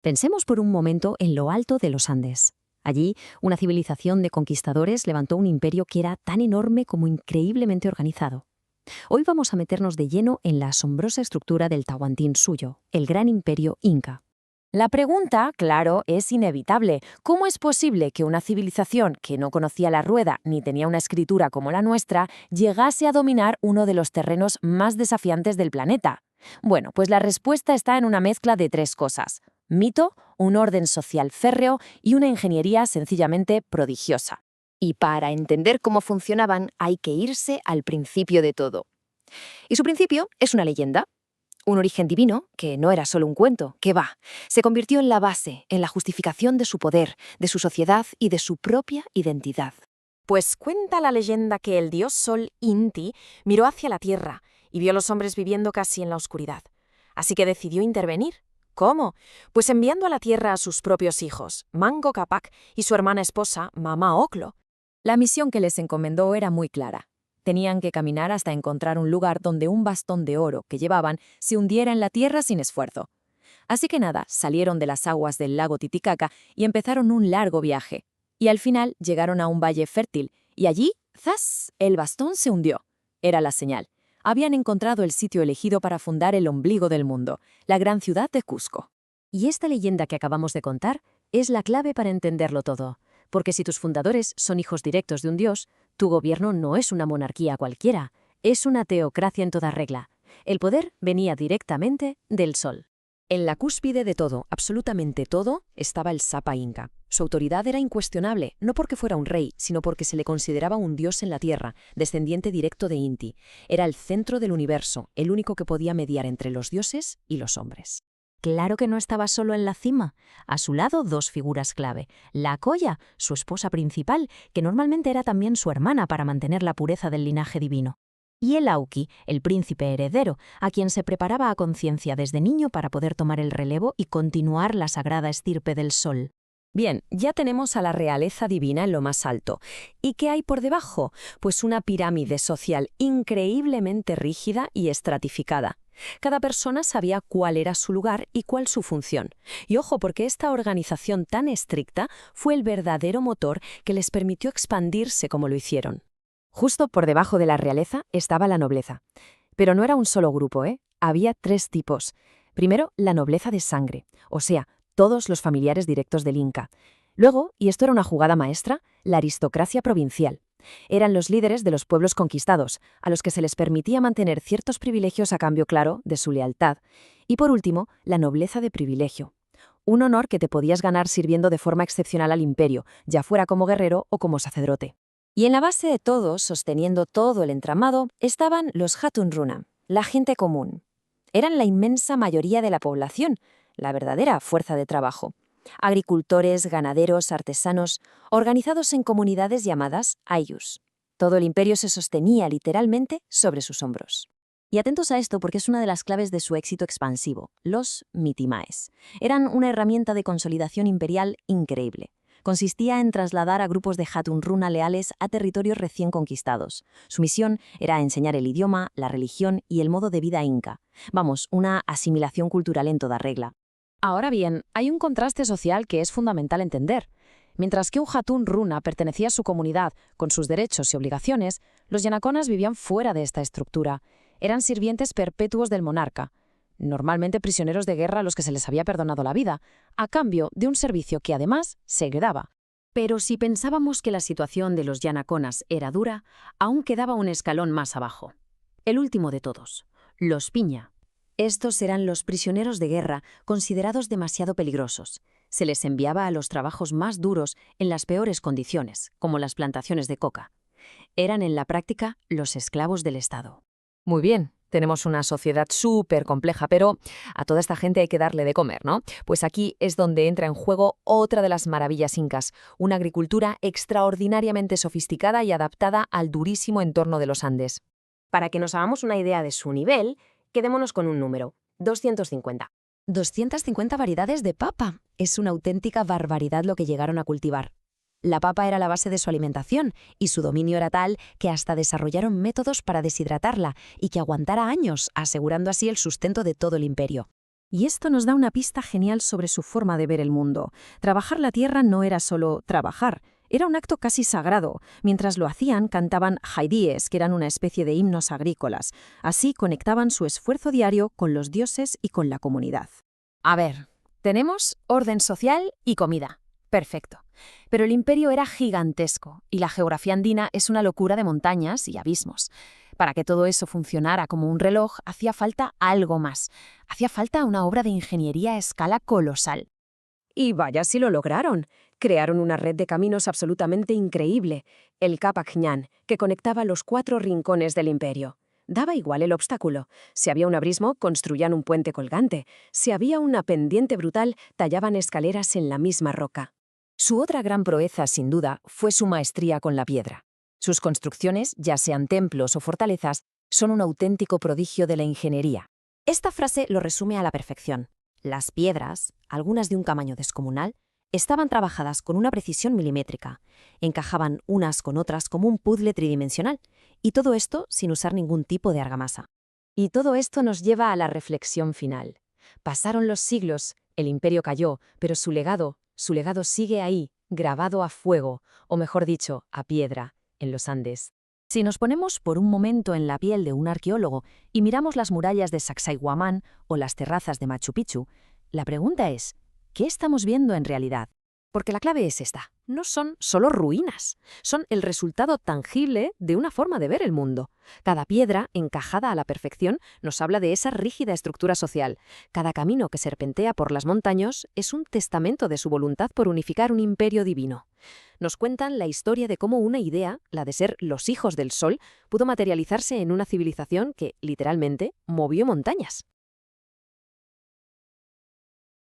Pensemos por un momento en lo alto de los Andes. Allí, una civilización de conquistadores levantó un imperio que era tan enorme como increíblemente organizado. Hoy vamos a meternos de lleno en la asombrosa estructura del Tahuantinsuyo, el gran imperio inca. La pregunta, claro, es inevitable. ¿Cómo es posible que una civilización que no conocía la rueda ni tenía una escritura como la nuestra llegase a dominar uno de los terrenos más desafiantes del planeta? Bueno, pues la respuesta está en una mezcla de tres cosas: mito, un orden social férreo y una ingeniería sencillamente prodigiosa. Y para entender cómo funcionaban hay que irse al principio de todo. Y su principio es una leyenda. Un origen divino, que no era solo un cuento, que se convirtió en la base, en la justificación de su poder, de su sociedad y de su propia identidad. Pues cuenta la leyenda que el dios Sol Inti miró hacia la tierra y vio a los hombres viviendo casi en la oscuridad. Así que decidió intervenir. ¿Cómo? Pues enviando a la tierra a sus propios hijos, Manco Cápac y su hermana esposa, Mama Oclo. La misión que les encomendó era muy clara. Tenían que caminar hasta encontrar un lugar donde un bastón de oro que llevaban se hundiera en la tierra sin esfuerzo. Así que nada, salieron de las aguas del lago Titicaca y empezaron un largo viaje. Y al final llegaron a un valle fértil, y allí, ¡zas!, el bastón se hundió. Era la señal. Habían encontrado el sitio elegido para fundar el ombligo del mundo, la gran ciudad de Cusco. Y esta leyenda que acabamos de contar es la clave para entenderlo todo. Porque si tus fundadores son hijos directos de un dios, tu gobierno no es una monarquía cualquiera, es una teocracia en toda regla. El poder venía directamente del sol. En la cúspide de todo, absolutamente todo, estaba el Sapa Inca. Su autoridad era incuestionable, no porque fuera un rey, sino porque se le consideraba un dios en la tierra, descendiente directo de Inti. Era el centro del universo, el único que podía mediar entre los dioses y los hombres. Claro que no estaba solo en la cima. A su lado, dos figuras clave. La Colla, su esposa principal, que normalmente era también su hermana para mantener la pureza del linaje divino. Y el Auqui, el príncipe heredero, a quien se preparaba a conciencia desde niño para poder tomar el relevo y continuar la sagrada estirpe del sol. Bien, ya tenemos a la realeza divina en lo más alto. ¿Y qué hay por debajo? Pues una pirámide social increíblemente rígida y estratificada. Cada persona sabía cuál era su lugar y cuál su función. Y ojo, porque esta organización tan estricta fue el verdadero motor que les permitió expandirse como lo hicieron. Justo por debajo de la realeza estaba la nobleza. Pero no era un solo grupo, ¿eh? Había tres tipos. Primero, la nobleza de sangre, o sea, todos los familiares directos del Inca. Luego, y esto era una jugada maestra, la aristocracia provincial. Eran los líderes de los pueblos conquistados, a los que se les permitía mantener ciertos privilegios a cambio, claro, de su lealtad. Y por último, la nobleza de privilegio. Un honor que te podías ganar sirviendo de forma excepcional al imperio, ya fuera como guerrero o como sacerdote. Y en la base de todo, sosteniendo todo el entramado, estaban los Hatun Runa, la gente común. Eran la inmensa mayoría de la población, la verdadera fuerza de trabajo. Agricultores, ganaderos, artesanos, organizados en comunidades llamadas ayllus. Todo el imperio se sostenía literalmente sobre sus hombros. Y atentos a esto porque es una de las claves de su éxito expansivo, los mitimaes. Eran una herramienta de consolidación imperial increíble. Consistía en trasladar a grupos de Hatun Runa leales a territorios recién conquistados. Su misión era enseñar el idioma, la religión y el modo de vida inca. Vamos, una asimilación cultural en toda regla. Ahora bien, hay un contraste social que es fundamental entender. Mientras que un Hatun Runa pertenecía a su comunidad con sus derechos y obligaciones, los yanaconas vivían fuera de esta estructura. Eran sirvientes perpetuos del monarca, normalmente prisioneros de guerra a los que se les había perdonado la vida, a cambio de un servicio que además se heredaba. Pero si pensábamos que la situación de los yanaconas era dura, aún quedaba un escalón más abajo. El último de todos, los piña. Estos eran los prisioneros de guerra considerados demasiado peligrosos. Se les enviaba a los trabajos más duros en las peores condiciones, como las plantaciones de coca. Eran en la práctica los esclavos del Estado. Muy bien, tenemos una sociedad súper compleja, pero a toda esta gente hay que darle de comer, ¿no? Pues aquí es donde entra en juego otra de las maravillas incas, una agricultura extraordinariamente sofisticada y adaptada al durísimo entorno de los Andes. Para que nos hagamos una idea de su nivel, quedémonos con un número: 250. 250 variedades de papa. Es una auténtica barbaridad lo que llegaron a cultivar. La papa era la base de su alimentación y su dominio era tal que hasta desarrollaron métodos para deshidratarla y que aguantara años, asegurando así el sustento de todo el imperio. Y esto nos da una pista genial sobre su forma de ver el mundo. Trabajar la tierra no era solo trabajar, era un acto casi sagrado. Mientras lo hacían, cantaban haidíes, que eran una especie de himnos agrícolas. Así conectaban su esfuerzo diario con los dioses y con la comunidad. A ver, tenemos orden social y comida. Perfecto. Pero el imperio era gigantesco y la geografía andina es una locura de montañas y abismos. Para que todo eso funcionara como un reloj, hacía falta algo más. Hacía falta una obra de ingeniería a escala colosal. Y vaya si lo lograron. Crearon una red de caminos absolutamente increíble, el Capac Ñan, que conectaba los 4 rincones del imperio. Daba igual el obstáculo. Si había un abismo, construían un puente colgante. Si había una pendiente brutal, tallaban escaleras en la misma roca. Su otra gran proeza, sin duda, fue su maestría con la piedra. Sus construcciones, ya sean templos o fortalezas, son un auténtico prodigio de la ingeniería. Esta frase lo resume a la perfección. Las piedras, algunas de un tamaño descomunal, estaban trabajadas con una precisión milimétrica. Encajaban unas con otras como un puzzle tridimensional, y todo esto sin usar ningún tipo de argamasa. Y todo esto nos lleva a la reflexión final. Pasaron los siglos, el imperio cayó, pero su legado sigue ahí, grabado a fuego, o mejor dicho, a piedra, en los Andes. Si nos ponemos por un momento en la piel de un arqueólogo y miramos las murallas de Sacsayhuamán o las terrazas de Machu Picchu, la pregunta es, ¿qué estamos viendo en realidad? Porque la clave es esta, no son solo ruinas, son el resultado tangible de una forma de ver el mundo. Cada piedra, encajada a la perfección, nos habla de esa rígida estructura social. Cada camino que serpentea por las montañas es un testamento de su voluntad por unificar un imperio divino. Nos cuentan la historia de cómo una idea, la de ser los hijos del sol, pudo materializarse en una civilización que, literalmente, movió montañas.